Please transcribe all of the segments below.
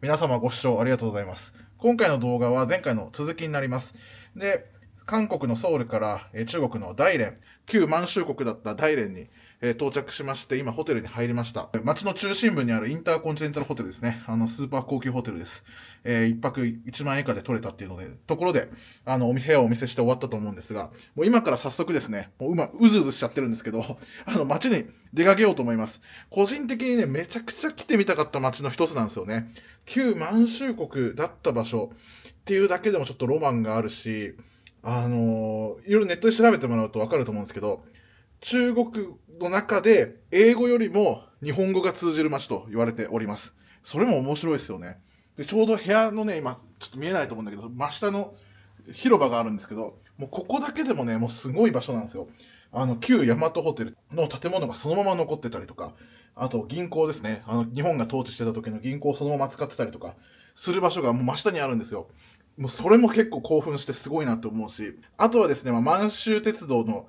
皆様ご視聴ありがとうございます。今回の動画は前回の続きになります。で、韓国のソウルから中国の大連、旧満州国だった大連に到着しまして、今ホテルに入りました。街の中心部にあるインターコンチネンタルホテルですね。スーパー高級ホテルです。一泊1万円以下で取れたっていうので、ところで、部屋をお見せして終わったと思うんですが、もう今から早速ですね、もううずうずしちゃってるんですけど、街に出かけようと思います。個人的にね、めちゃくちゃ来てみたかった街の一つなんですよね。旧満州国だった場所っていうだけでもちょっとロマンがあるし、いろいろネットで調べてもらうとわかると思うんですけど、中国の中で英語よりも日本語が通じる街と言われております。それも面白いですよね。で、ちょうど部屋のね、今ちょっと見えないと思うんだけど、真下の広場があるんですけど、もうここだけでもね、もうすごい場所なんですよ。旧大和ホテルの建物がそのまま残ってたりとか、あと銀行ですね。日本が統治してた時の銀行をそのまま使ってたりとか、する場所がもう真下にあるんですよ。もうそれも結構興奮してすごいなと思うし、あとはですね、満州鉄道の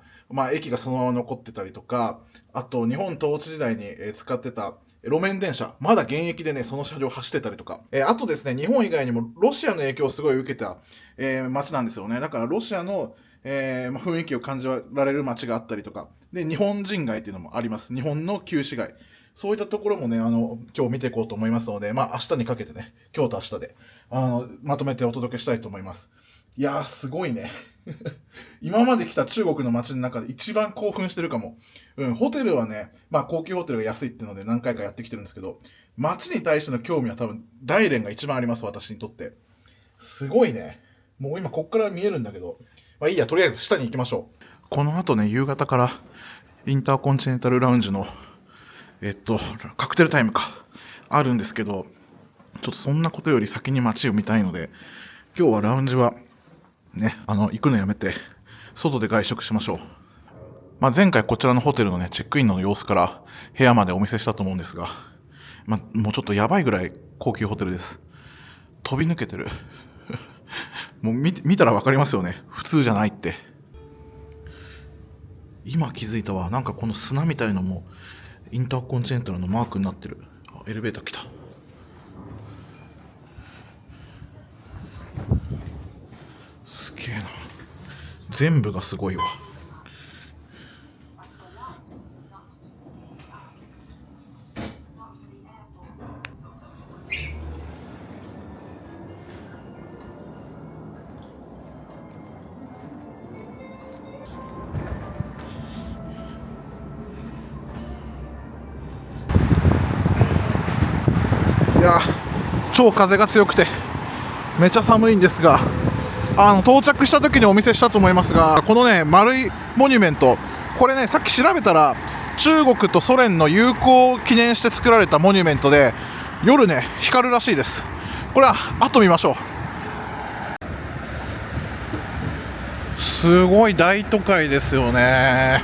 駅がそのまま残ってたりとか、あと日本統治時代に使ってた路面電車、まだ現役でね、その車両走ってたりとか、あとですね、日本以外にもロシアの影響をすごい受けた、街なんですよね。だからロシアの、雰囲気を感じられる街があったりとか、で、日本人街っていうのもあります。日本の旧市街。そういったところもね、今日見ていこうと思いますので、明日にかけてね、今日と明日で、まとめてお届けしたいと思います。いやー、すごいね。今まで来た中国の街の中で一番興奮してるかも。ホテルはね、高級ホテルが安いっていうので何回かやってきてるんですけど、街に対しての興味は多分、大連が一番あります、私にとって。すごいね。もう今こっから見えるんだけど、いいや、とりあえず下に行きましょう。この後ね、夕方からインターコンチネンタルラウンジのカクテルタイムか、あるんですけど、ちょっとそんなことより先に街を見たいので、今日はラウンジは、ね、行くのやめて、外で外食しましょう。前回こちらのホテルのね、チェックインの様子から部屋までお見せしたと思うんですが、もうちょっとやばいぐらい高級ホテルです。飛び抜けてる。もう見たらわかりますよね。普通じゃないって。今気づいたわ。なんかこの砂みたいのも、インターコンチネンタルのマークになってる。エレベーター来た。すげえな。全部がすごいわ。いや、超風が強くてめっちゃ寒いんですが、到着した時にお見せしたと思いますが、このね、丸いモニュメント、これね、さっき調べたら中国とソ連の友好を記念して作られたモニュメントで、夜ね、光るらしいです。これは後見ましょう。すごい大都会ですよね。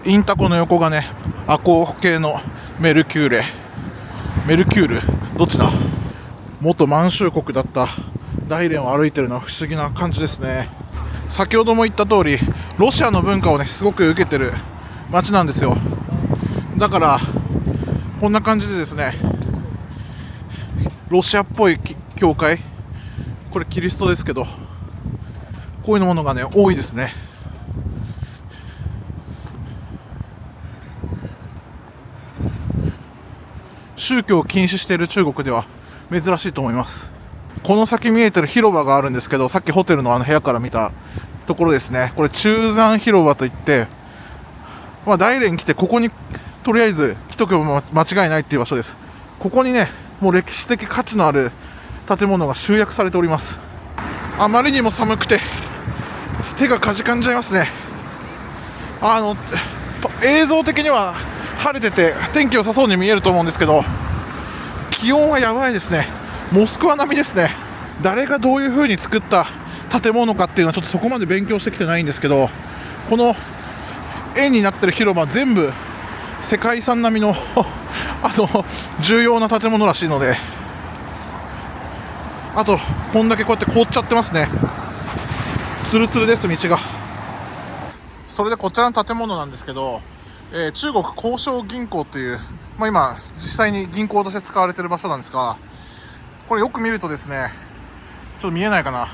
インタコの横がね、アコー系のメルキュールどっちだ。元満州国だった大連を歩いてるのは不思議な感じですね。先ほども言った通り、ロシアの文化をね、すごく受けてる街なんですよ。だからこんな感じでですね、ロシアっぽい教会、これキリストですけど、こういうものがね、多いですね。宗教を禁止している中国では珍しいと思います。この先見えてる広場があるんですけど、さっきホテルの部屋から見たところですね。これ中山広場といって、大連来てここにとりあえず来とけば間違いないっていう場所です。ここにね、もう歴史的価値のある建物が集約されております。あまりにも寒くて手がかじかんじゃいますね。映像的には晴れてて天気良さそうに見えると思うんですけど、気温はやばいですね。モスクワ並みですね。誰がどういう風に作った建物かっていうのはちょっとそこまで勉強してきてないんですけど、この円になってる広場全部世界遺産並みの重要な建物らしいので、あとこんだけこうやって凍っちゃってますね。ツルツルです、道が。それでこちらの建物なんですけど、中国工商銀行という今実際に銀行として使われている場所なんですが、これよく見るとですね、ちょっと見えないかな、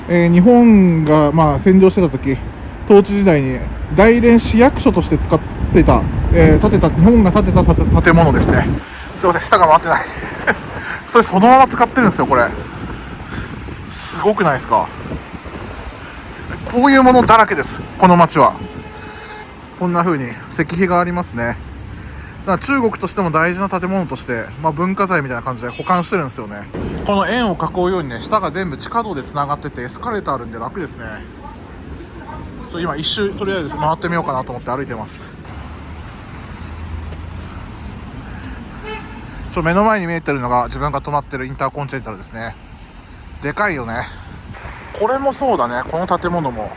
日本が占領してた時、統治時代に大連市役所として使ってた、日本が建てた建物ですね。すいません、下が回ってないそれそのまま使ってるんですよ。これすごくないですか。こういうものだらけです、この町は。こんな風に石碑がありますね。だから中国としても大事な建物として、文化財みたいな感じで保管してるんですよね。この円を囲うようにね、下が全部地下道でつながっててエスカレーターあるんで楽ですね。今一周とりあえず回ってみようかなと思って歩いてます。目の前に見えてるのが自分が泊まってるインターコンチネンタルですね。でかいよね。これもそうだね。この建物も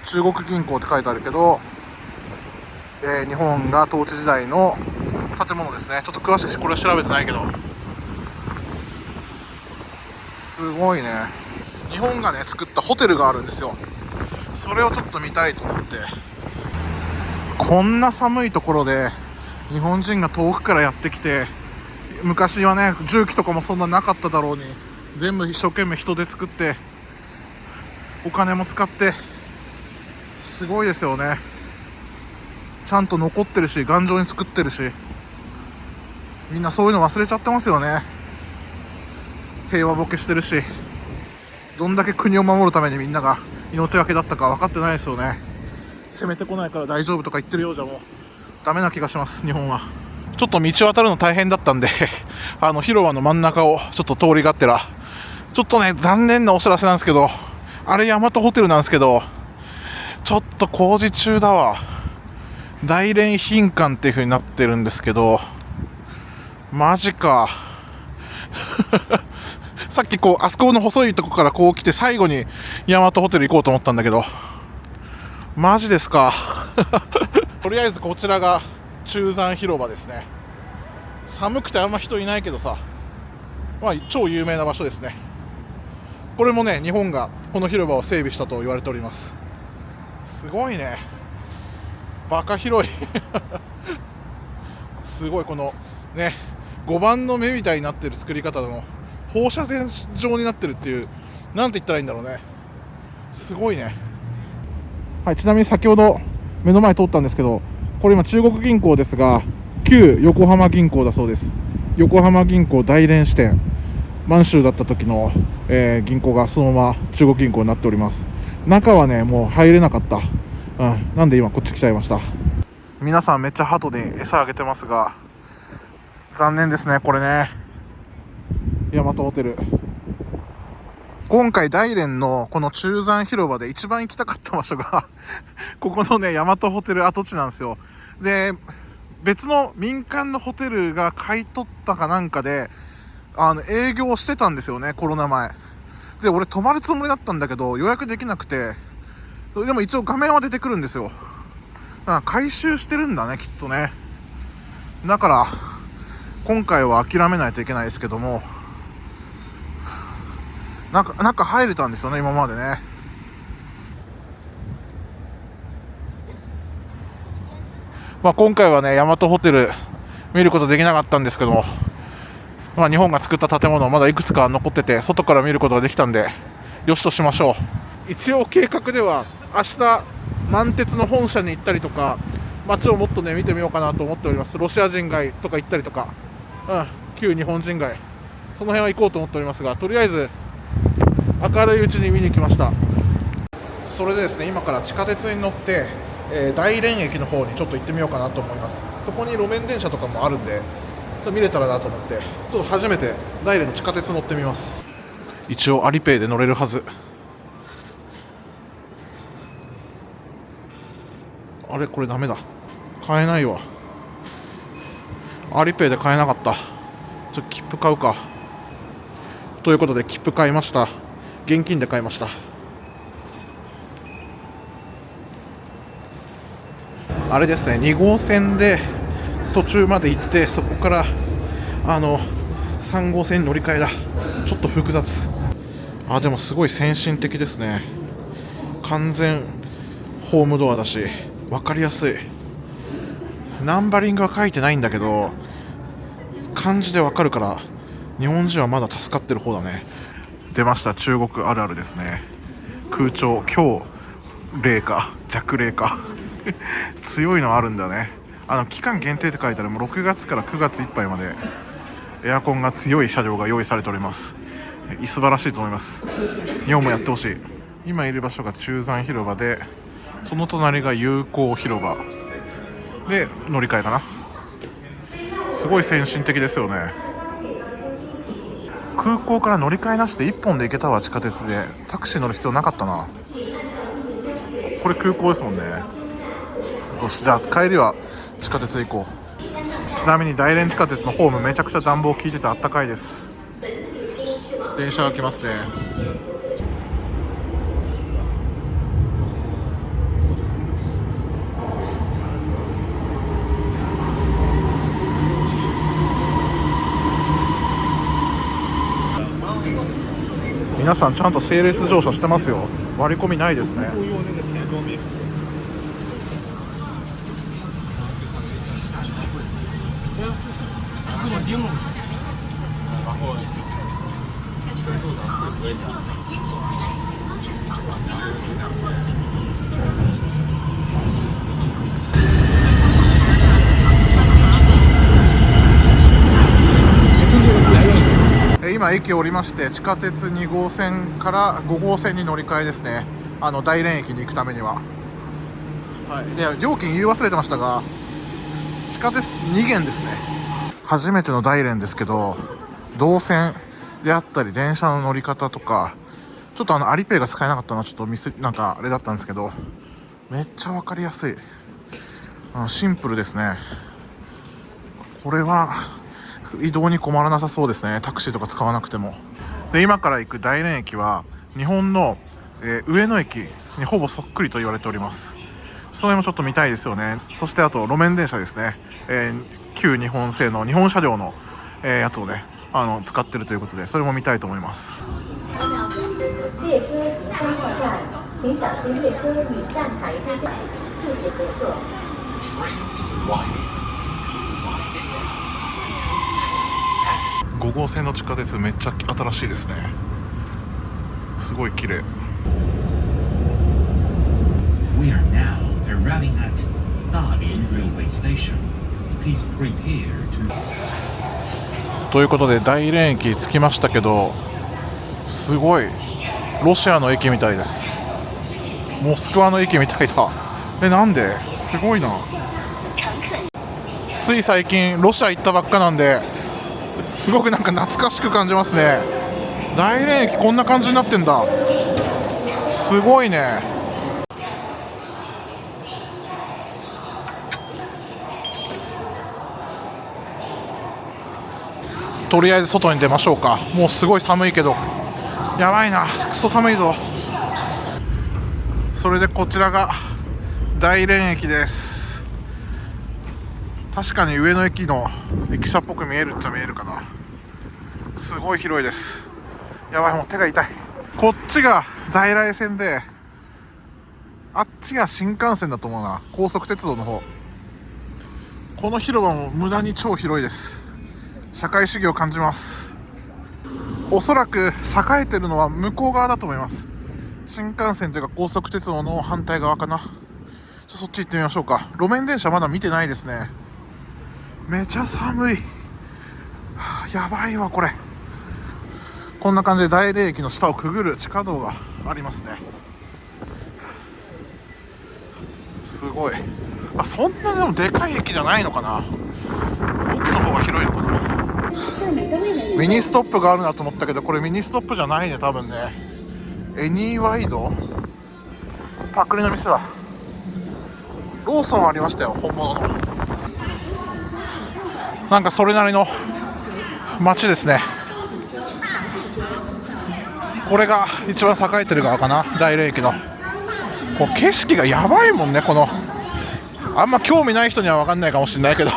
中国銀行って書いてあるけど、日本が統治時代の建物ですね。ちょっと詳しくこれは調べてないけど、すごいね。日本がね作ったホテルがあるんですよ。それをちょっと見たいと思って。こんな寒いところで日本人が遠くからやってきて、昔はね重機とかもそんななかっただろうに、全部一生懸命人で作ってお金も使って、すごいですよね。ちゃんと残ってるし、頑丈に作ってるし、みんなそういうの忘れちゃってますよね。平和ボケしてるし、どんだけ国を守るためにみんなが命がけだったか分かってないですよね。攻めてこないから大丈夫とか言ってるようじゃもうダメな気がします、日本は。ちょっと道渡るの大変だったんで広場の真ん中をちょっと通りがってら、ちょっとね残念なお知らせなんですけど、あれ大和ホテルなんですけど、ちょっと工事中だわ。大連賓館っていう風になってるんですけど、マジかさっきあそこの細いとこからこう来て最後に大和ホテル行こうと思ったんだけど、マジですかとりあえずこちらが中山広場ですね。寒くてあんま人いないけどさ、超有名な場所ですね。これもね、日本がこの広場を整備したと言われております。すごいね、バカ広いすごい、このね5番の目みたいになってる作り方の放射線状になってるっていう、なんて言ったらいいんだろうね。すごいね。はい、ちなみに先ほど目の前通ったんですけど、これ今中国銀行ですが、旧横浜銀行だそうです。横浜銀行大連支店、満州だった時の、銀行がそのまま中国銀行になっております。中はねもう入れなかった、なんで今こっち来ちゃいました。皆さんめっちゃ鳩に餌あげてますが、残念ですねこれね。大和ホテル、今回大連のこの中山広場で一番行きたかった場所がここのね大和ホテル跡地なんですよ。で、別の民間のホテルが買い取ったかなんかで営業してたんですよね、コロナ前で。俺泊まるつもりだったんだけど予約できなくて、でも一応画面は出てくるんですよ。だから回収してるんだね、きっとね。だから今回は諦めないといけないですけども、中入れたんですよね今までね。今回はね大和ホテル見ることできなかったんですけども、日本が作った建物まだいくつか残ってて、外から見ることができたんでよしとしましょう。一応計画では明日満鉄の本社に行ったりとか、街をもっとね見てみようかなと思っております。ロシア人街とか行ったりとか、旧日本人街、その辺は行こうと思っておりますが、とりあえず明るいうちに見に来ました。それでですね、今から地下鉄に乗って、大連駅の方にちょっと行ってみようかなと思います。そこに路面電車とかもあるんで、ちょっと見れたらなと思って、ちょっと初めて大連の地下鉄乗ってみます。一応アリペイで乗れるはず。あれこれダメだ、買えないわ。アリペイで買えなかった。切符買うか。ということで切符買いました。現金で買いました。あれですね、2号線で途中まで行って、そこから3号線に乗り換えだ。ちょっと複雑。でもすごい先進的ですね。完全ホームドアだし分かりやすい。ナンバリングは書いてないんだけど漢字でわかるから日本人はまだ助かってる方だね。出ました、中国あるあるですね。空調強冷か弱冷か強いのあるんだよね。期間限定って書いてある。もう6月から9月いっぱいまでエアコンが強い車両が用意されております。素晴らしいと思います。日本もやってほしい。今いる場所が中山広場で、その隣が友好広場で乗り換えかな。すごい先進的ですよね。空港から乗り換えなしで1本で行けたわ。地下鉄でタクシー乗る必要なかったな。これ空港ですもんね。よし、じゃあ帰りは地下鉄で行こう。ちなみに大連地下鉄のホームめちゃくちゃ暖房効いててあったかいです。電車が来ますね。皆さんちゃんと整列乗車してますよ。割り込みないですね。今駅を降りまして、地下鉄2号線から5号線に乗り換えですね。大連駅に行くためには。はい、で料金言い忘れてましたが、地下鉄2限ですね。初めての大連ですけど、動線であったり電車の乗り方とか、ちょっとアリペイが使えなかったのはちょっとなんかあれだったんですけど、めっちゃ分かりやすい。シンプルですね。これは移動に困らなさそうですね。タクシーとか使わなくても。で今から行く大連駅は日本の、上野駅にほぼそっくりと言われております。それもちょっと見たいですよね。そしてあと路面電車ですね、旧日本製の日本車両の、やつをね使ってるということで、それも見たいと思います。列車即将进站，请小心列车与站台之间。谢谢合作。5号線の地下鉄めっちゃ新しいですね。すごい綺麗。We are now arriving at Dalian Railway Station. Please prepare to. ということで大連駅着きましたけど、すごいロシアの駅みたいです。モスクワの駅みたいだ。なんですごいな。つい最近ロシア行ったばっかなんで、すごくなんか懐かしく感じますね。大連駅こんな感じになってんだ。すごいね。とりあえず外に出ましょうか。もうすごい寒いけど、やばいな、クソ寒いぞ。それでこちらが大連駅です。確かに上野駅の駅舎っぽく見えるっちゃ見えるかな。すごい広いです。やばい、もう手が痛い。こっちが在来線で、あっちが新幹線だと思うな。高速鉄道の方。この広場も無駄に超広いです。社会主義を感じます。おそらく栄えてるのは向こう側だと思います。新幹線というか高速鉄道の反対側かな。そっち行ってみましょうか。路面電車まだ見てないですね。めちゃ寒い。やばいわこれ。こんな感じで大連駅の下をくぐる地下道がありますね。すごい。そんなでもでかい駅じゃないのかな。奥の方が広いのかな。ミニストップがあるなと思ったけど、これミニストップじゃないね、多分ね。エニーワイドパクリの店だ。ローソンありましたよ、本物の。なんかそれなりの街ですね。これが一番栄えてる側かな、大連駅の。こう景色がやばいもんね。このあんま興味ない人には分かんないかもしれないけど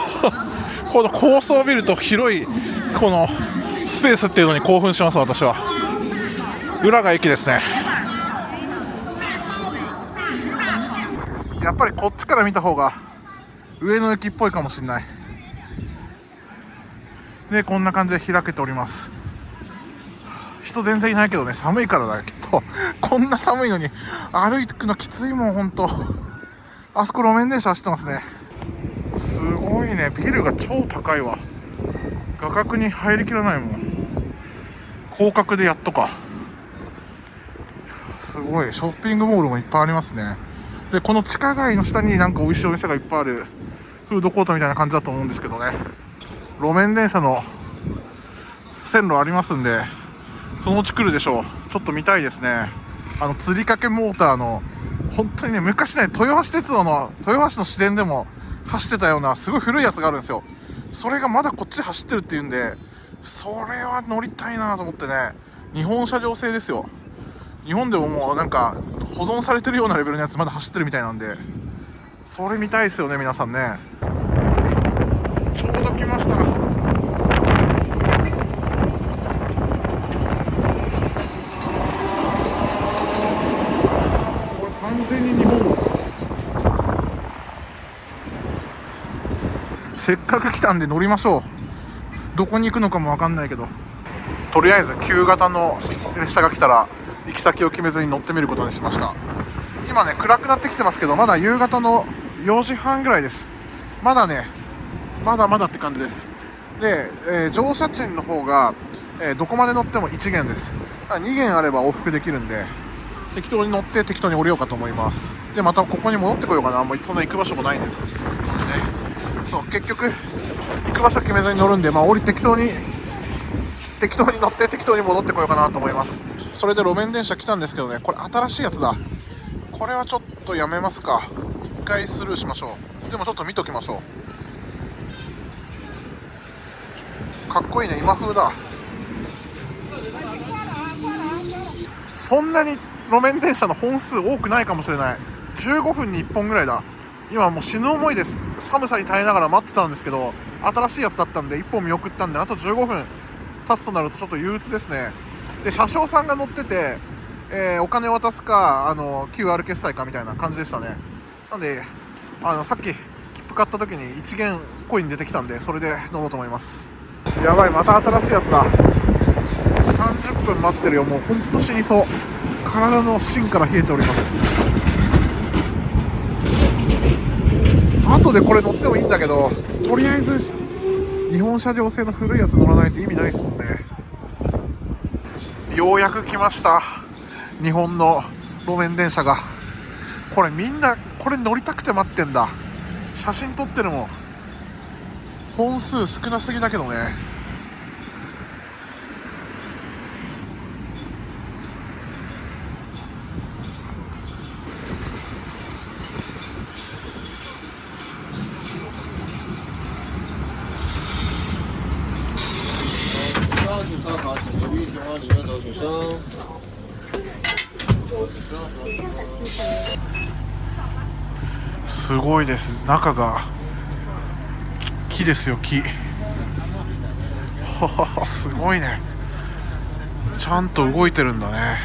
この高層ビルと広いこのスペースっていうのに興奮します。私は裏が駅ですね。やっぱりこっちから見た方が上野駅っぽいかもしれない。でこんな感じで開けております。人全然いないけどね、寒いからだよきっと。こんな寒いのに歩くのきついもんほんと。あそこ路面電車走ってますね。すごいね、ビルが超高いわ。画角に入りきらないもん。広角でやっとか。すごいショッピングモールもいっぱいありますね。でこの地下街の下になんか美味しいお店がいっぱいあるフードコートみたいな感じだと思うんですけどね。路面電車の線路ありますんで、そのうち来るでしょう。ちょっと見たいですね。吊りかけモーターの本当にね、昔ね豊橋鉄道の豊橋の市電でも走ってたようなすごい古いやつがあるんですよ。それがまだこっち走ってるっていうんで、それは乗りたいなと思ってね。日本車両製ですよ。日本でももうなんか保存されてるようなレベルのやつまだ走ってるみたいなんで、それ見たいですよね皆さんね。ちょうど来ました。これ完全に日本。せっかく来たんで乗りましょう。どこに行くのかも分かんないけど、とりあえず旧型の列車が来たら行き先を決めずに乗ってみることにしました。今ね暗くなってきてますけど、まだ夕方の4時半ぐらいです。まだねまだまだって感じです。で、乗車賃の方が、どこまで乗っても1元です。2元あれば往復できるんで、適当に乗って適当に降りようかと思います。でまたここに戻ってこようかな。もうそんな行く場所もないんでね。そう結局行く場所決めずに乗るんで、降り適当に乗って適当に戻ってこようかなと思います。それで路面電車来たんですけどね、これ新しいやつだ。これはちょっとやめますか。一回スルーしましょう。でもちょっと見ときましょう。かっこいいね、今風だ。そんなに路面電車の本数多くないかもしれない。15分に1本ぐらいだ。今もう死ぬ思いです。寒さに耐えながら待ってたんですけど、新しいやつだったんで1本見送ったんで、あと15分経つとなるとちょっと憂鬱ですね。で車掌さんが乗ってて、お金渡すかQR 決済かみたいな感じでしたね。なんでさっき切符買った時に1元コイン出てきたんで、それで乗ろうと思います。やばい、また新しいやつだ。30分待ってるよ。もうほんと死にそう。体の芯から冷えております。後でこれ乗ってもいいんだけど、とりあえず日本車両製の古いやつ乗らないと意味ないですもんね。ようやく来ました、日本の路面電車が。これみんなこれ乗りたくて待ってんだ。写真撮ってるもん。本数少なすぎだけどね。すごいです。中が木ですよ、木。すごいね。ちゃんと動いてるんだね。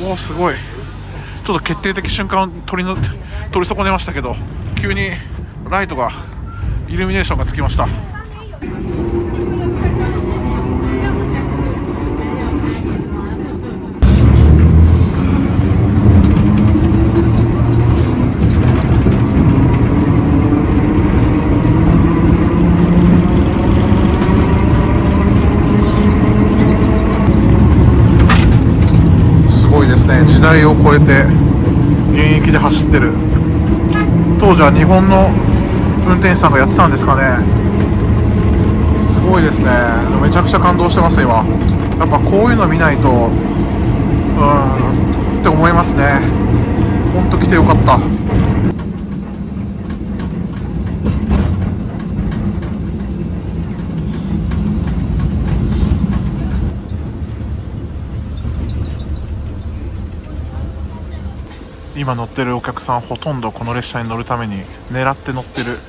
おお、すごい。ちょっと決定的瞬間を取り損ねましたけど、急にライトがイルミネーションがつきました。時代を超えて現役で走ってる。当時は日本の運転手さんがやってたんですかね。すごいですね。めちゃくちゃ感動してます今。やっぱこういうの見ないとって思いますね。ほんと来てよかった。今乗ってるお客さんほとんどこの列車に乗るために狙って乗ってる、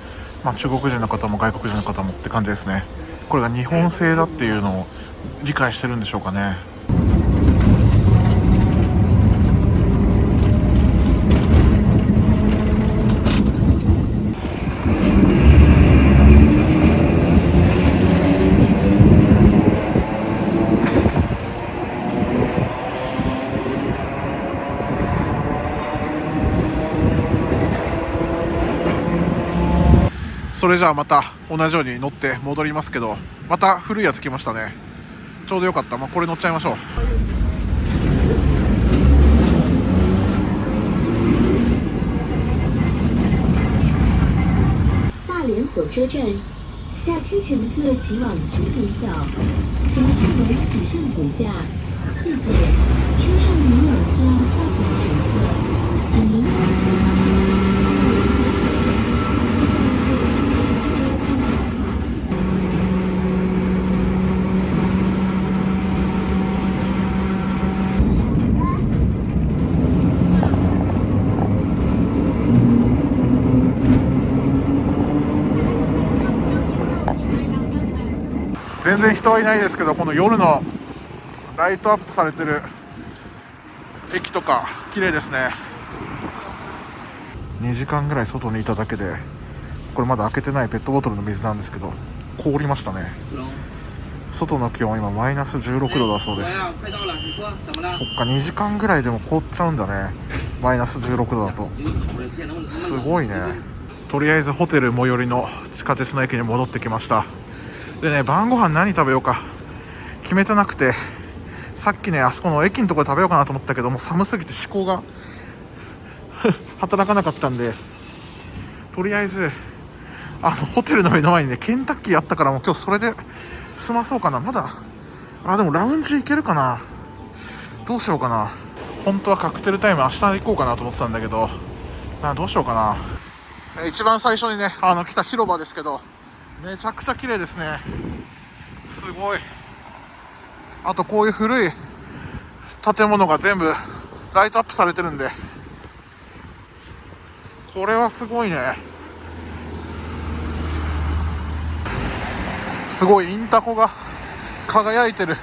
中国人の方も外国人の方もって感じですね。これが日本製だっていうのを理解してるんでしょうかね。それじゃあまた同じように乗って戻りますけど、また古いやつ来ましたね。ちょうどよかった。これ乗っちゃいましょう。大连火车站，下车乘客请往直门走，请看门只剩不下，谢谢。车上如有需要照顾的乘客，请您先把手机放到人员角落，下车看着。全然人はいないですけど、この夜のライトアップされてる駅とか綺麗ですね。2時間ぐらい外にいただけで、これまだ開けてないペットボトルの水なんですけど、凍りましたね。外の気温今マイナス16度だそうです。そっか、2時間ぐらいでも凍っちゃうんだね、マイナス16度だと。すごいね。とりあえずホテル最寄りの地下鉄の駅に戻ってきました。でね、晩ご飯何食べようか決めてなくて、さっきねあそこの駅のところで食べようかなと思ったけども、寒すぎて思考が働かなかったんで、とりあえずホテルの目の前にねケンタッキーあったから、もう今日それで済まそうかな。まだでもラウンジ行けるかな。どうしようかな。本当はカクテルタイム明日行こうかなと思ってたんだけど、どうしようかな。一番最初にね来た広場ですけど、めちゃくちゃ綺麗ですね。すごい。あとこういう古い建物が全部ライトアップされてるんで、これはすごいね。すごいインタコが輝いてる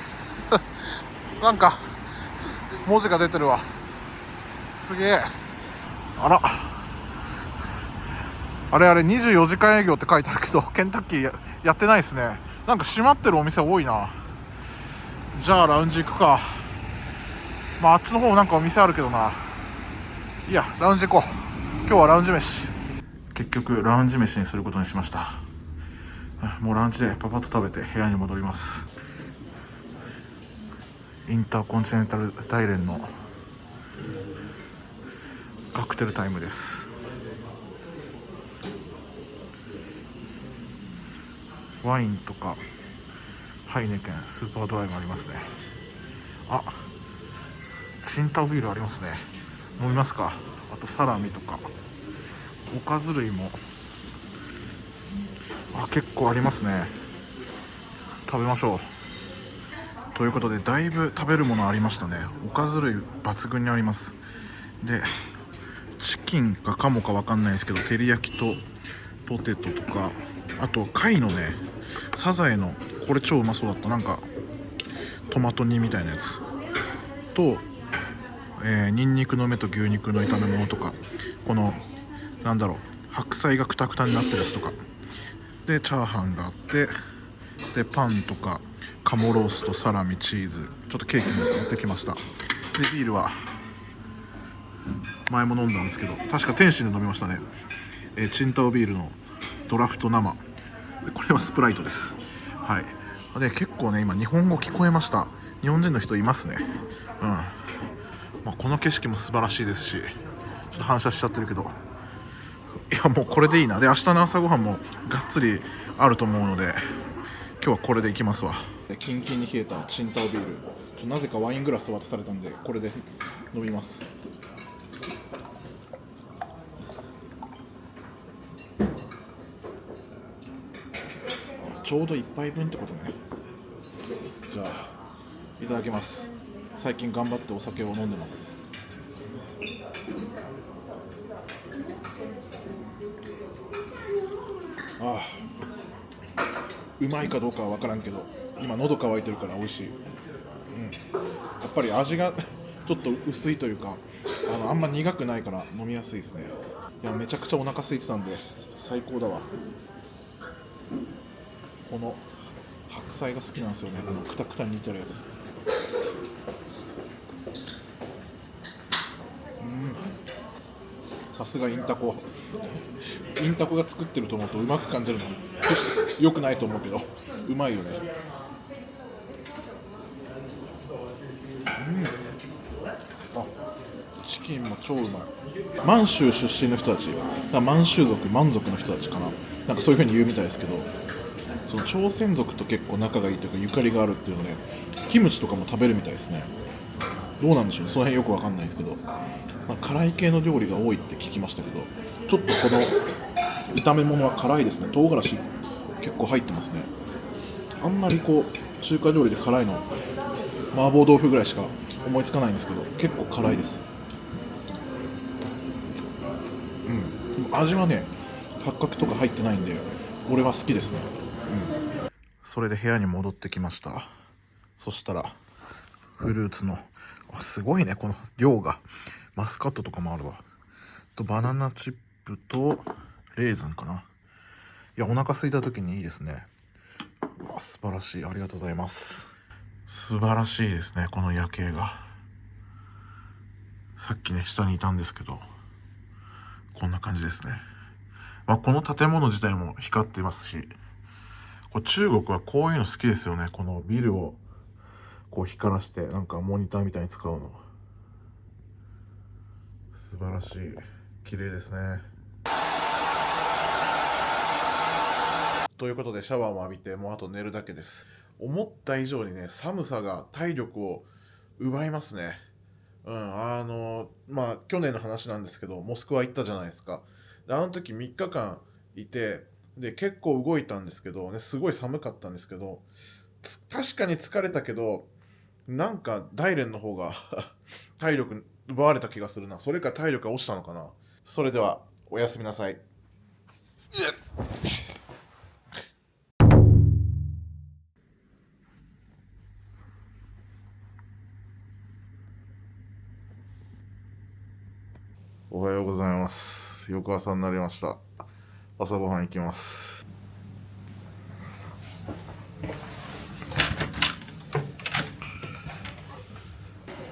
なんか文字が出てるわ。すげえ。あれ24時間営業って書いてあるけど、ケンタッキーやってないですね。なんか閉まってるお店多いな。じゃあラウンジ行くか。あっちの方なんかお店あるけどな。いや、ラウンジ行こう。今日はラウンジ飯。結局ラウンジ飯にすることにしました。もうランチでパパッと食べて部屋に戻ります。インターコンチネンタル大連のカクテルタイムです。ワインとかハイネケン、スーパードライもありますね。チンタオビールありますね。飲みますか。あとサラミとかおかず類も結構ありますね。食べましょう。ということで、だいぶ食べるものありましたね。おかず類抜群にあります。で、チキンかカモか分かんないですけど、照り焼きとポテトとか、あと貝のねサザエのこれ超うまそうだった。なんかトマト煮みたいなやつと、ニンニクの芽と牛肉の炒め物とか、この白菜がクタクタになってるやつとかで、チャーハンがあって、でパンとか鴨ロースとサラミ、チーズ、ちょっとケーキも持ってきました。でビールは前も飲んだんですけど、確か天津で飲みましたね。チンタオビールのドラフト生、これはスプライトです。はい。で結構ね今日本語聞こえました。日本人の人いますね。この景色も素晴らしいですし、ちょっと反射しちゃってるけど、いやもうこれでいいな。で明日の朝ごはんもがっつりあると思うので、今日はこれでいきますわ。キンキンに冷えたチンタオビール、なぜかワイングラス渡されたんでこれで飲みます。ちょうど1杯分ってことね。じゃあいただきます。最近頑張ってお酒を飲んでます。うまいかどうかは分からんけど、今喉乾いてるから美味しい。やっぱり味がちょっと薄いというか、あんま苦くないから飲みやすいですね。いやめちゃくちゃお腹空いてたんで最高だわ。この白菜が好きなんですよね。このクタクタに似てるやつ。さすがインタコが作ってると思うとうまく感じるのよくないと思うけどうまいよね。あ、チキンも超うまい。満州出身の人たち、満州族、満族の人たちかな、なんかそういう風に言うみたいですけど、その朝鮮族と結構仲がいいというかゆかりがあるっていうので、キムチとかも食べるみたいですね。どうなんでしょう、その辺よくわかんないですけど、辛い系の料理が多いって聞きましたけど、ちょっとこの炒め物は辛いですね。唐辛子結構入ってますね。あんまりこう中華料理で辛いの麻婆豆腐ぐらいしか思いつかないんですけど、結構辛いです。味はね、八角とか入ってないんで俺は好きですね。それで部屋に戻ってきました。そしたらフルーツのすごいね、この量が。マスカットとかもあるわ。とバナナチップとレーズンかな。いや、お腹空いた時にいいですね。素晴らしい、ありがとうございます。素晴らしいですね、この夜景が。さっきね下にいたんですけど、こんな感じですね。この建物自体も光ってますし、これ中国はこういうの好きですよね。このビルをこう光らしてなんかモニターみたいに使うの。素晴らしい、綺麗ですね。ということでシャワーも浴びて、もうあと寝るだけです。思った以上にね、寒さが体力を奪いますね。去年の話なんですけど、モスクワ行ったじゃないですか。であの時3日間いて、で結構動いたんですけどね、すごい寒かったんですけど、確かに疲れたけど、なんか大連の方が体力奪われた気がするな。それか体力が落ちたのかな。それではおやすみなさい。おはようございます。翌朝になりました。朝ごはん行きます。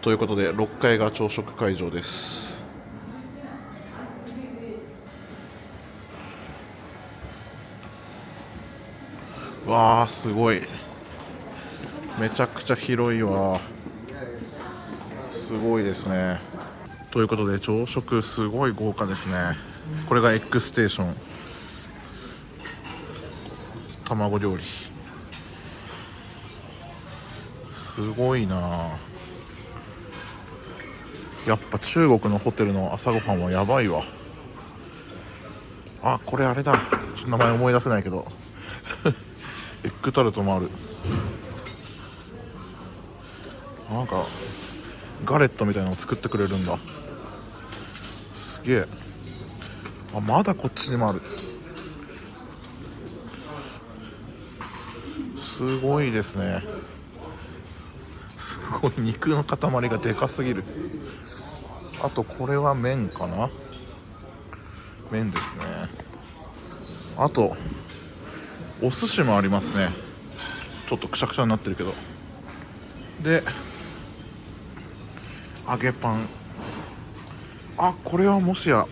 ということで6階が朝食会場です。わあ、すごい、めちゃくちゃ広いわ。すごいですね。ということで朝食すごい豪華ですね。これがエッグステーション、卵料理、すごいな。やっぱ中国のホテルの朝ごはんはやばいわ。あ、これあれだ、ちょっと名前思い出せないけどエッグタルトもある。なんかガレットみたいなのを作ってくれるんだ。すげえ。まだこっちにもある。すごいですね。すごい、肉の塊がでかすぎる。あとこれは麺かな、麺ですね。あとお寿司もありますね。ちょっとくしゃくしゃになってるけど。で揚げパン。これはもしや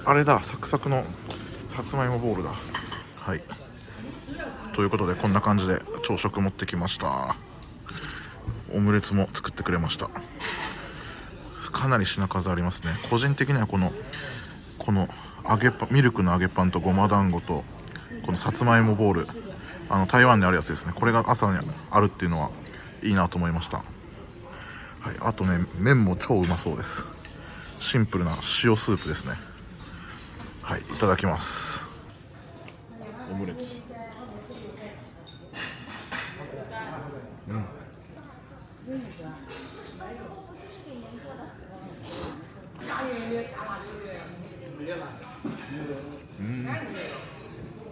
あれだ、サクサクのさつまいもボールだ。はい、ということでこんな感じで朝食持ってきました。オムレツも作ってくれました。かなり品数ありますね。個人的にはこの揚げパン、ミルクの揚げパンとごま団子とこのさつまいもボール、台湾であるやつですね。これが朝にあるっていうのはいいなと思いました。はい、あとね、麺も超うまそうです。シンプルな塩スープですね。はい、いただきます。オムレツ。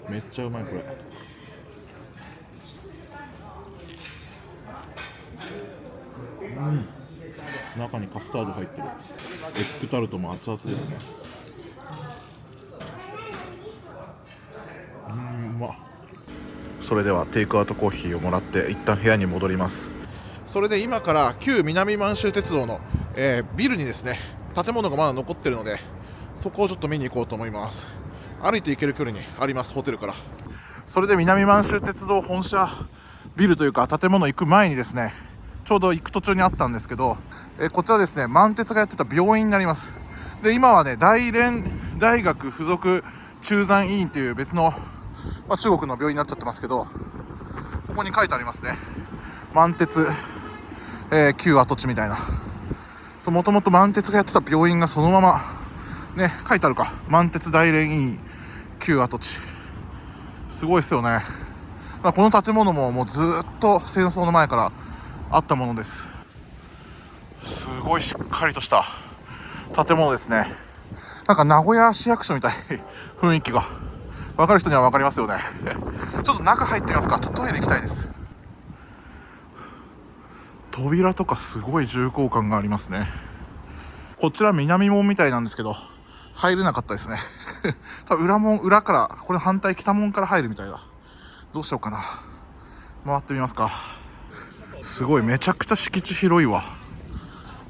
めっちゃうまいこれ。中にカスタード入ってる。エッグタルトも熱々ですね。うまっ。それではテイクアウトコーヒーをもらって一旦部屋に戻ります。それで今から旧南満州鉄道の、ビルにですね建物がまだ残ってるので、そこをちょっと見に行こうと思います。歩いて行ける距離にあります、ホテルから。それで南満州鉄道本社ビルというか建物行く前にですね、ちょうど行く途中にあったんですけど、こちらですね、満鉄がやってた病院になります。で、今はね、大連大学附属中山医院っていう別の、中国の病院になっちゃってますけど、ここに書いてありますね。満鉄、旧跡地みたいな。もともと満鉄がやってた病院がそのままね、書いてあるか。満鉄大連医院旧跡地。すごいですよね。この建物ももうずっと戦争の前からあったものです。すごいしっかりとした建物ですね。なんか名古屋市役所みたい雰囲気が分かる人には分かりますよねちょっと中入ってみますか。トイレ行きたいです。扉とかすごい重厚感がありますね。こちら南門みたいなんですけど入れなかったですね多分裏からこれ反対北門から入るみたいだ。どうしようかな。回ってみますか。すごいめちゃくちゃ敷地広いわ。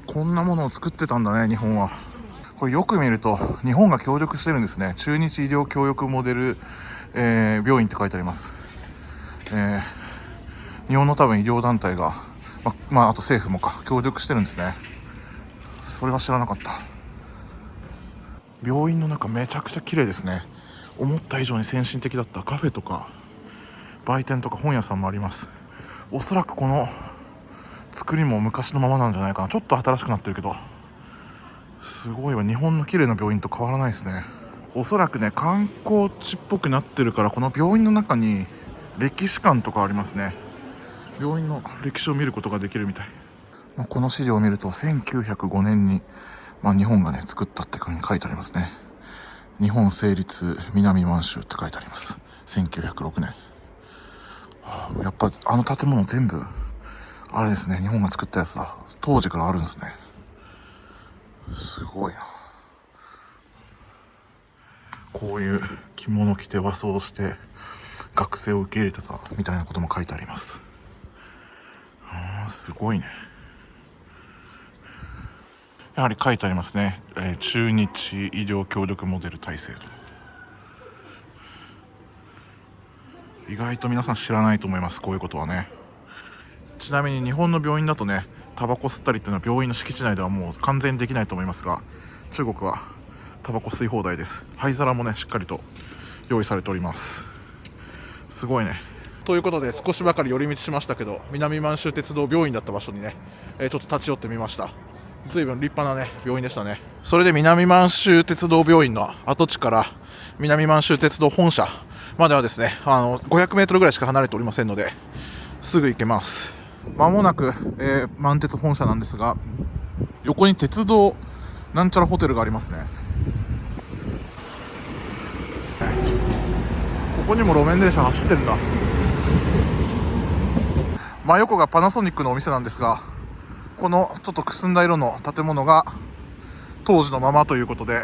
こんなものを作ってたんだね、日本は。これよく見ると日本が協力してるんですね。中日医療協力モデル、病院って書いてあります。日本の多分医療団体が、あと政府も協力してるんですね。それは知らなかった。病院の中めちゃくちゃ綺麗ですね。思った以上に先進的だった。カフェとか売店とか本屋さんもあります。おそらくこの作りも昔のままなんじゃないかな。ちょっと新しくなってるけど、すごいわ。日本の綺麗な病院と変わらないですね。おそらくね、観光地っぽくなってるから、この病院の中に歴史館とかありますね。病院の歴史を見ることができるみたい。この資料を見ると1905年に、日本がね作ったって書いてありますね。日本成立南満州って書いてあります。1906年。やっぱあの建物全部あれですね、日本が作ったやつだ。当時からあるんですね。すごいな。こういう着物着て和装して学生を受け入れてたみたいなことも書いてあります。すごいね。やはり書いてありますね。中日医療協力モデル体制と。意外と皆さん知らないと思います、こういうことはね。ちなみに日本の病院だとね、タバコ吸ったりっていうのは病院の敷地内ではもう完全にできないと思いますが、中国はタバコ吸い放題です。灰皿もねしっかりと用意されております。すごいね。ということで少しばかり寄り道しましたけど、南満州鉄道病院だった場所にね、ちょっと立ち寄ってみました。随分立派なね病院でしたね。それで南満州鉄道病院の跡地から南満州鉄道本社まではですね、500メートルぐらいしか離れておりませんので、すぐ行けます。まもなく、満鉄本社なんですが、横に鉄道なんちゃらホテルがありますね。ここにも路面電車走ってるんだ。真横がパナソニックのお店なんですが、このちょっとくすんだ色の建物が当時のままということで、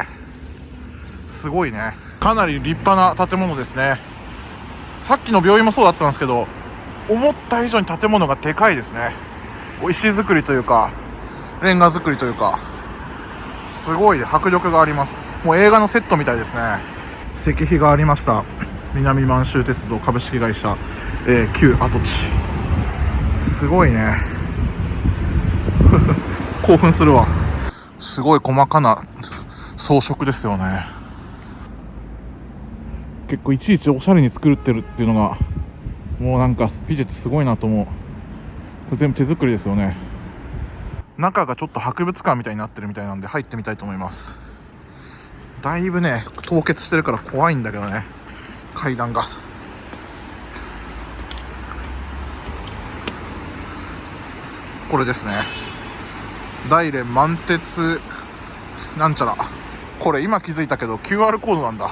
すごいね。かなり立派な建物ですね。さっきの病院もそうだったんですけど、思った以上に建物がでかいですね。石造りというかレンガ造りというか、すごいね、迫力があります。もう映画のセットみたいですね。石碑がありました。南満州鉄道株式会社、旧跡地。すごいね興奮するわ。すごい細かな装飾ですよね。結構いちいちおしゃれに作ってるっていうのがもうなんか美術すごいなと思う。これ全部手作りですよね。中がちょっと博物館みたいになってるみたいなんで入ってみたいと思います。だいぶね凍結してるから怖いんだけどね、階段が。これですね、大連満鉄なんちゃら。これ今気づいたけど QR コードなんだ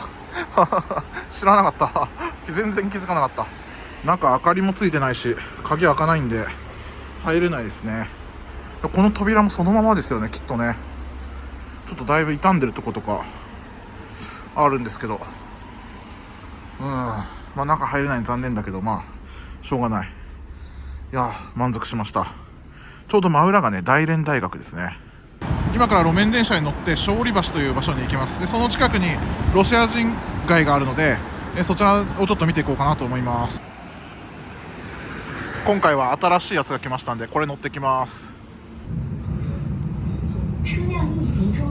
知らなかった全然気づかなかった。中明かりもついてないし鍵開かないんで入れないですね。この扉もそのままですよね、きっとね。ちょっとだいぶ傷んでるとことかあるんですけど、中入れないの残念だけど、しょうがない。いや満足しました。ちょうど真裏がね大連大学ですね。今から路面電車に乗って勝利橋という場所に行きます。でその近くにロシア人街があるので、そちらをちょっと見ていこうかなと思います。今回は新しいやつが来ましたんで、これ乗ってきます。车辆运行中，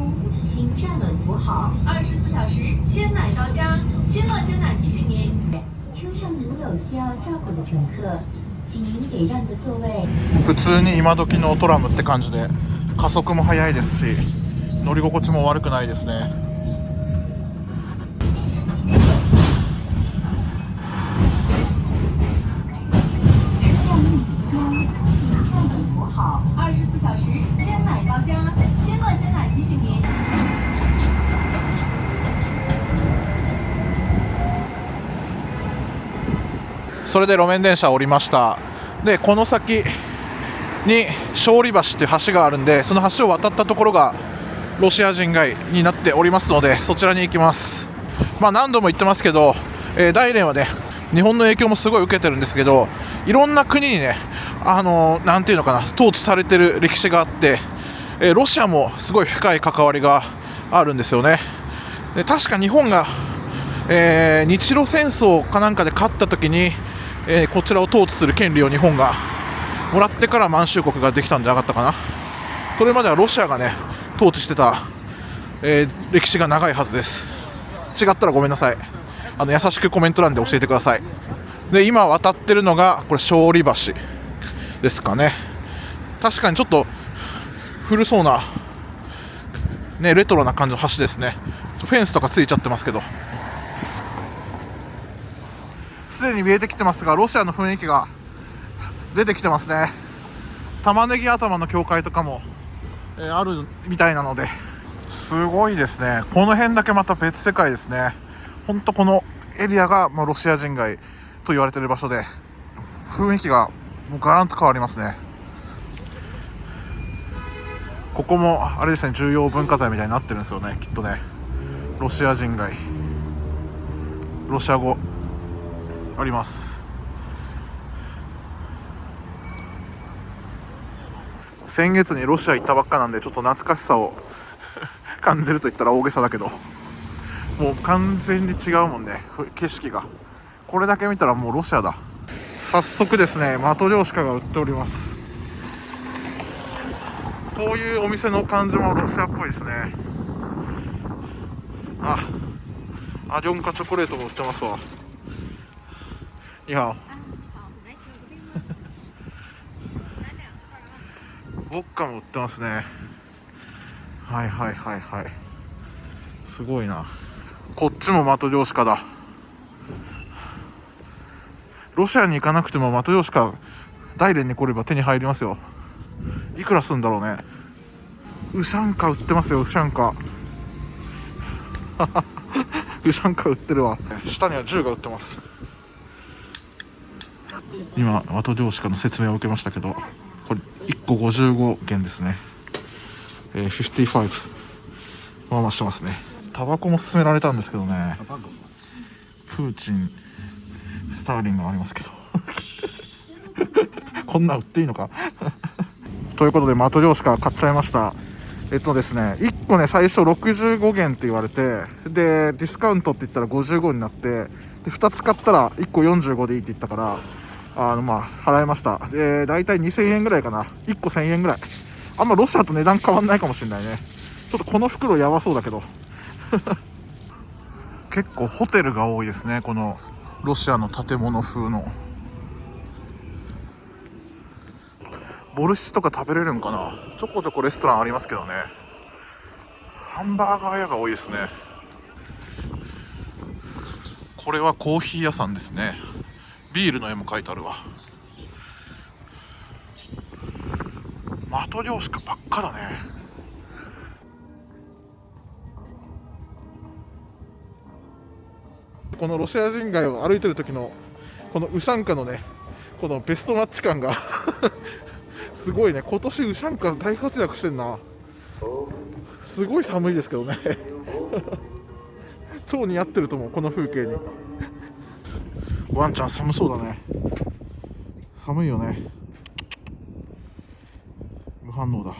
请站稳扶好。24小时鲜奶到家，鲜乐鲜奶提醒您：车上如有需要照顾的乘客，请您给让的座位。普通に今時のトラムって感じで、加速も速いですし、乗り心地も悪くないですね。24小時鮮奶到家，鮮樂鮮奶提醒您。それで路面電車を降りました。でこの先に勝利橋っていう橋があるんで、その橋を渡ったところがロシア人街になっておりますので、そちらに行きます。何度も言ってますけど、大連はね、日本の影響もすごい受けてるんですけど、いろんな国にね、なんていうのかな、統治されてる歴史があって、ロシアもすごい深い関わりがあるんですよね。で確か日本が、日露戦争かなんかで勝った時に、こちらを統治する権利を日本がもらってから満州国ができたんじゃなかったかな。それまではロシアがね統治してた、歴史が長いはずです。違ったらごめんなさい。優しくコメント欄で教えてください。で今渡ってるのがこれ勝利橋ですかね。確かにちょっと古そうな、ね、レトロな感じの橋ですね。フェンスとかついちゃってますけど、すでに見えてきてますが、ロシアの雰囲気が出てきてますね。玉ねぎ頭の教会とかも、あるみたいなので、すごいですね。この辺だけまた別世界ですね。ほんとこのエリアが、ロシア人街と言われている場所で、雰囲気がもうガランと変わりますね。ここもあれですね、重要文化財みたいになってるんですよね、きっとね。ロシア人街、ロシア語あります。先月にロシア行ったばっかなんで、ちょっと懐かしさを感じると言ったら大げさだけど、もう完全に違うもんね、景色が。これだけ見たらもうロシアだ。早速ですね、マトリョーシカが売っております。こういうお店の感じもロシアっぽいですね。アリョンカチョコレートも売ってますわ。にゃおウォッカも売ってますね。はいはいはいはい、すごいな。こっちもマトリョーシカだ。ロシアに行かなくてもマトリョーシカ大連に来れば手に入りますよ。いくらすんだろうね。ウシャンカ売ってますよ、ウシャンカウシャンカ売ってるわ。下には銃が売ってます。今マトリョーシカの説明を受けましたけど、これ1個55元ですね。55まあまあしてますね。タバコも勧められたんですけどね。プーチン、スターリンがありますけどこんな売っていいのかということでマトリョーシカ買っちゃいました。ですね、1個ね最初65元って言われて、でディスカウントって言ったら55になって、で2つ買ったら1個45でいいって言ったから、払いました。でだいたい2000円ぐらいかな。1個1000円ぐらい。あんまロシアと値段変わんないかもしれないね。ちょっとこの袋やばそうだけど結構ホテルが多いですね、このロシアの建物風の。ボルシチとか食べれるんかな。ちょこちょこレストランありますけどね。ハンバーガー屋が多いですね。これはコーヒー屋さんですね。ビールの絵も書いてあるわ。マトリョーシカばっかだね。このロシア人街を歩いてる時のこのウシャンカのね、このベストマッチ感がすごいね。今年ウシャンカ大活躍してんな。すごい寒いですけどね超似合ってると思う、この風景に。ワンちゃん寒そうだね。寒いよね。無反応だ。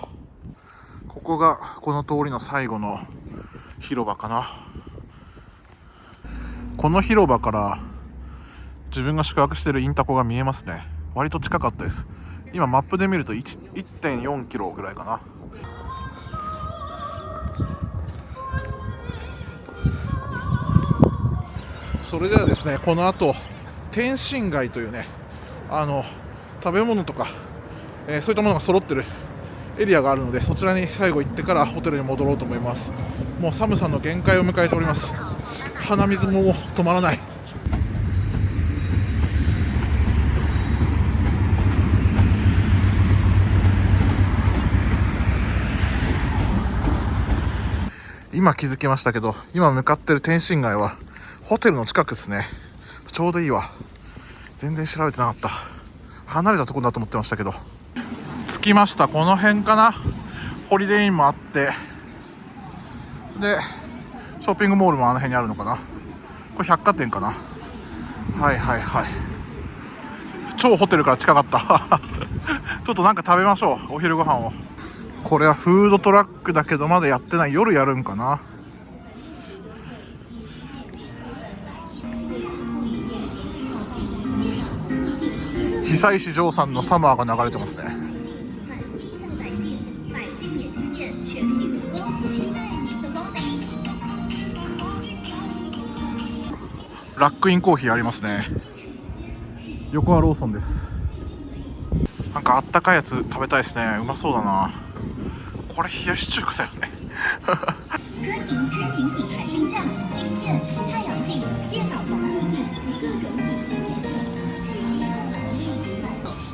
ここがこの通りの最後の広場かな。この広場から自分が宿泊しているインタコが見えますね。割と近かったです。今マップで見ると 1.4 キロぐらいかな。それではですね、この後天津街というね、食べ物とか、そういったものが揃ってるエリアがあるので、そちらに最後行ってからホテルに戻ろうと思います。もう寒さの限界を迎えております。鼻水も止まらない。今気づきましたけど、今向かってる天津街はホテルの近くですね。ちょうどいいわ。全然調べてなかった。離れたところだと思ってましたけど。着きました。この辺かな。ホリデーインもあって、でショッピングモールもあの辺にあるのかな。これ百貨店かな。はいはいはい。超ホテルから近かったちょっとなんか食べましょう、お昼ご飯を。これはフードトラックだけどまだやってない。夜やるんかな。久石譲さんのサマーが流れてますね。ラックインコーヒーありますね。横はローソンです。なんかあったかいやつ食べたいですね。うまそうだな。これ冷やし中華だよね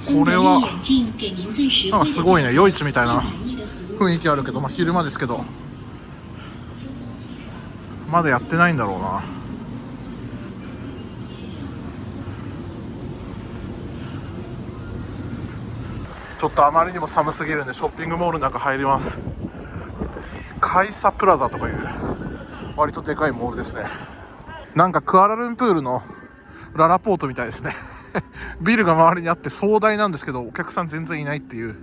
これはなんかすごいね。夜市みたいな雰囲気あるけど、昼間ですけどまだやってないんだろうな。ちょっとあまりにも寒すぎるんでショッピングモールの中入ります。カイサプラザとかいう割とでかいモールですね。なんかクアラルンプールのララポートみたいですねビルが周りにあって壮大なんですけど、お客さん全然いないっていう。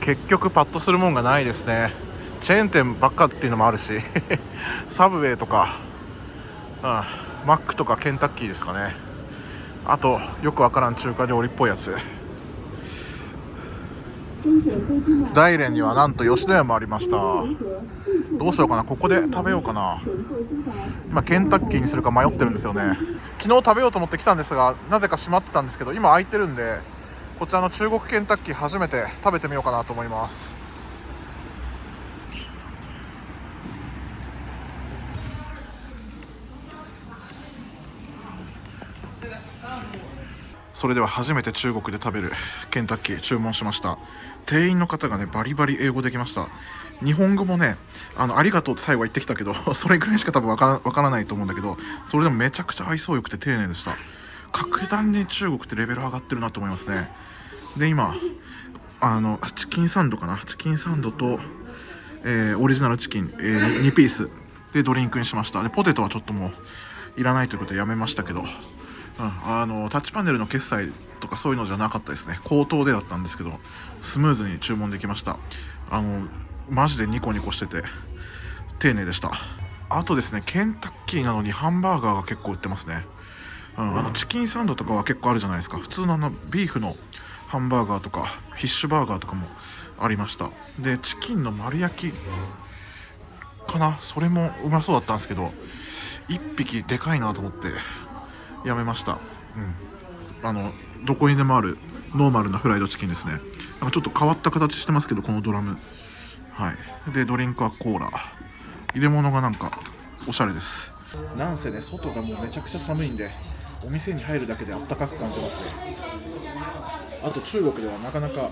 結局パッとするもんがないですね。チェーン店ばっかっていうのもあるしサブウェイとか、マックとかケンタッキーですかね。あとよくわからん中華料理っぽいやつ。大連にはなんと吉野家もありました。どうしようかな。ここで食べようかな。今ケンタッキーにするか迷ってるんですよね。昨日食べようと思って来たんですが、なぜか閉まってたんですけど、今開いてるんで、こちらの中国ケンタッキー初めて食べてみようかなと思います。それでは初めて中国で食べるケンタッキー注文しました。店員の方がねバリバリ英語できました。日本語もねありがとうって最後は言ってきたけどそれぐらいしか多分わからないと思うんだけど、それでもめちゃくちゃ愛想よくて丁寧でした。格段に中国ってレベル上がってるなと思いますね。で今チキンサンドかな。チキンサンドと、オリジナルチキン、2ピースでドリンクにしました。でポテトはちょっともういらないということでやめましたけど、タッチパネルの決済とかそういうのじゃなかったですね。口頭でだったんですけどスムーズに注文できました。マジでニコニコしてて丁寧でした。あとですね、ケンタッキーなのにハンバーガーが結構売ってますね。チキンサンドとかは結構あるじゃないですか。普通のビーフのハンバーガーとかフィッシュバーガーとかもありました。でチキンの丸焼きかな、それもうまそうだったんですけど1匹でかいなと思ってやめました。どこにでもあるノーマルなフライドチキンですね。なんかちょっと変わった形してますけどこのドラム。でドリンクはコーラ、入れ物がなんかおしゃれです。なんせね外がもうめちゃくちゃ寒いんでお店に入るだけであったかく感じますね。あと中国ではなかなか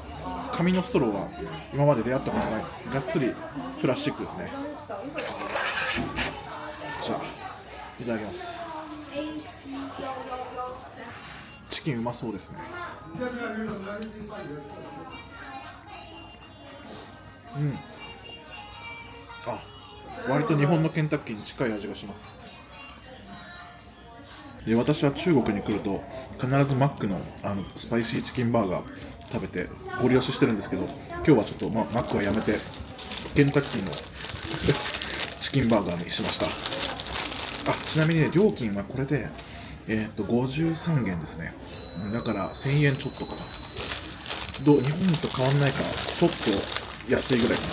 紙のストローは今まで出会ったことないです。がっつりプラスチックですね。じゃあいただきます。チキンうまそうですね。割と日本のケンタッキーに近い味がします。で私は中国に来ると必ずマックのスパイシーチキンバーガー食べてゴリ押ししてるんですけど、今日はちょっと、マックはやめてケンタッキーのチキンバーガーにしました。ちなみにね、料金はこれで、53元ですね。だから1000円ちょっとかな。日本と変わんないから、ちょっと安いぐらいかな。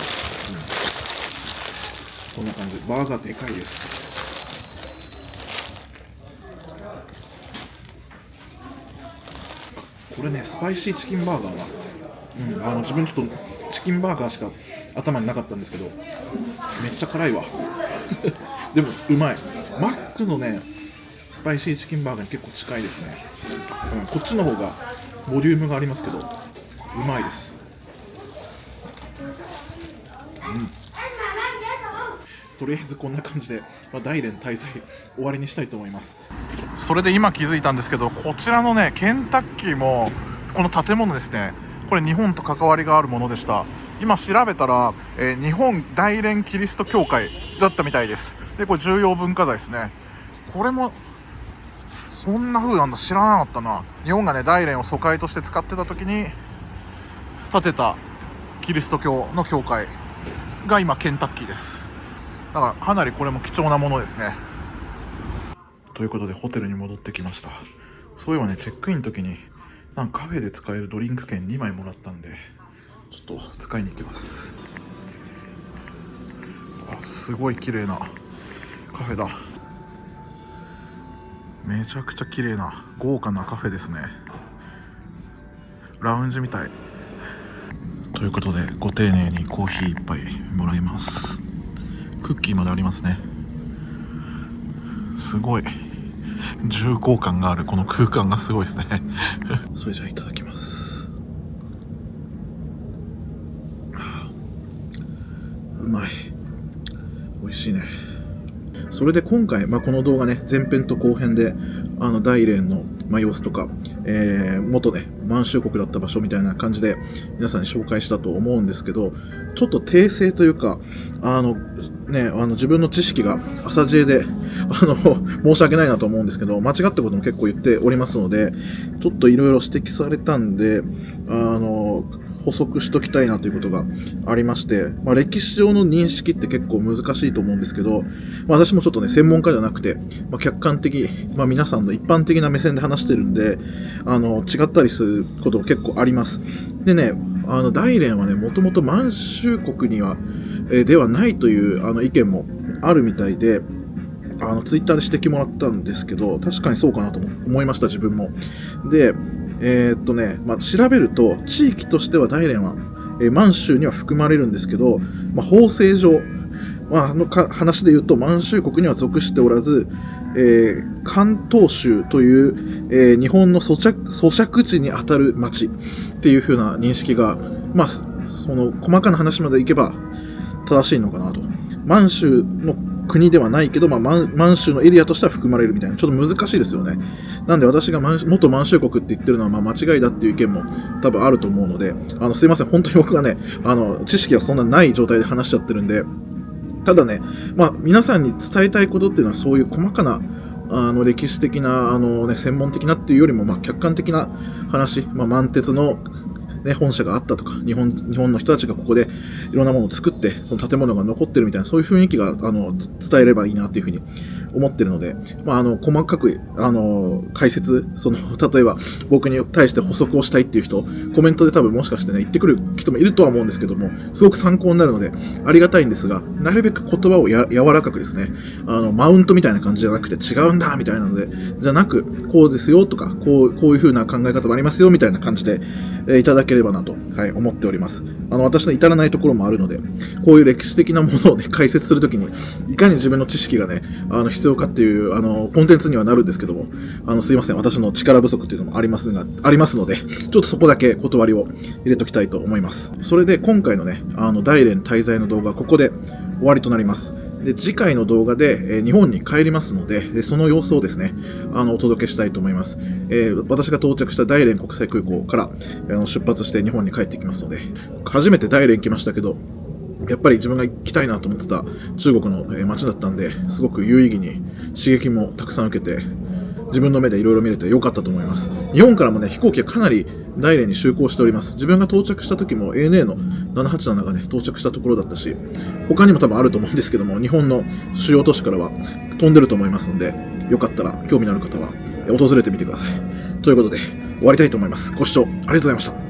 こんな感じ。バーガーでかいです。これね、スパイシーチキンバーガーは、自分ちょっとチキンバーガーしか頭になかったんですけど、めっちゃ辛いわ。でもうまい。マックのね、スパイシーチキンバーガーに結構近いですね。こっちの方がボリュームがありますけど、うまいです。とりあえずこんな感じで、大連滞在終わりにしたいと思います。それで今気づいたんですけど、こちらのね、ケンタッキーもこの建物ですね、これ日本と関わりがあるものでした。今調べたら、日本大連キリスト教会だったみたいです。で、これ重要文化財ですね。これもそんな風なんだ、知らなかったな。日本がね、大連を疎開として使ってた時に建てたキリスト教の教会が今ケンタッキーです。だからかなりこれも貴重なものですね。ということでホテルに戻ってきました。そういえばね、チェックインの時にカフェで使えるドリンク券2枚もらったんで、ちょっと使いに行きます。すごい綺麗なカフェだ。めちゃくちゃ綺麗な豪華なカフェですね。ラウンジみたい。ということでご丁寧にコーヒー一杯もらいます。クッキーまでありますね。すごい重厚感があるこの空間がすごいですね。それじゃあいただきます。うまい。美味しいね。それで今回、この動画ね、前編と後編で大連の、様子とか、元ね満州国だった場所みたいな感じで皆さんに紹介したと思うんですけど、ちょっと訂正というか自分の知識が浅知恵で申し訳ないなと思うんですけど、間違ったことも結構言っておりますので、ちょっといろいろ指摘されたんで補足しときたいなということがありまして、歴史上の認識って結構難しいと思うんですけど、私もちょっとね専門家じゃなくて、客観的、皆さんの一般的な目線で話してるんで違ったりすることも結構あります。でね、大連はねもともと満州国には、ではないという意見もあるみたいで、ツイッターで指摘もらったんですけど、確かにそうかなと思いました、自分も。で調べると地域としては大連は、満州には含まれるんですけど、法制上、話で言うと満州国には属しておらず、関東州という、日本の租借地にあたる町っていう風な認識が、その細かな話までいけば正しいのかなと。満州の国ではないけど、満州のエリアとしては含まれるみたいな、ちょっと難しいですよね。なんで私が元満州国って言ってるのは間違いだっていう意見も多分あると思うので、すいません、本当に僕がね知識がそんなない状態で話しちゃってるんで、ただね皆さんに伝えたいことっていうのはそういう細かな歴史的な専門的なっていうよりも客観的な話、満鉄の本社があったとか、日本の人たちがここでいろんなものを作ってその建物が残ってるみたいな、そういう雰囲気が伝えればいいなというふうに思ってるので、細かく解説、例えば僕に対して補足をしたいっていう人、コメントで多分もしかしてね言ってくる人もいるとは思うんですけども、すごく参考になるのでありがたいんですが、なるべく言葉を柔らかくですね、マウントみたいな感じじゃなくて違うんだみたいなのでじゃなく、こうですよとかこういう風な考え方もありますよみたいな感じで、いただければなと、思っております。私の至らないところもあるので、こういう歴史的なものをね解説するときにいかに自分の知識がね必要かっていうコンテンツにはなるんですけども、すいません、私の力不足っていうのもありますので、ちょっとそこだけ断りを入れときたいと思います。それで今回のね大連滞在の動画はここで終わりとなります。で、次回の動画で、日本に帰りますので、その様子をですねお届けしたいと思います。私が到着した大連国際空港から出発して日本に帰ってきますので、初めて大連来ましたけど、やっぱり自分が行きたいなと思ってた中国の街だったんで、すごく有意義に刺激もたくさん受けて、自分の目でいろいろ見れてよかったと思います。日本からもね、飛行機がかなり大連に就航しております。自分が到着した時も ANA の787がね、到着したところだったし、他にも多分あると思うんですけども、日本の主要都市からは飛んでると思いますので、よかったら興味のある方は訪れてみてください。ということで、終わりたいと思います。ご視聴ありがとうございました。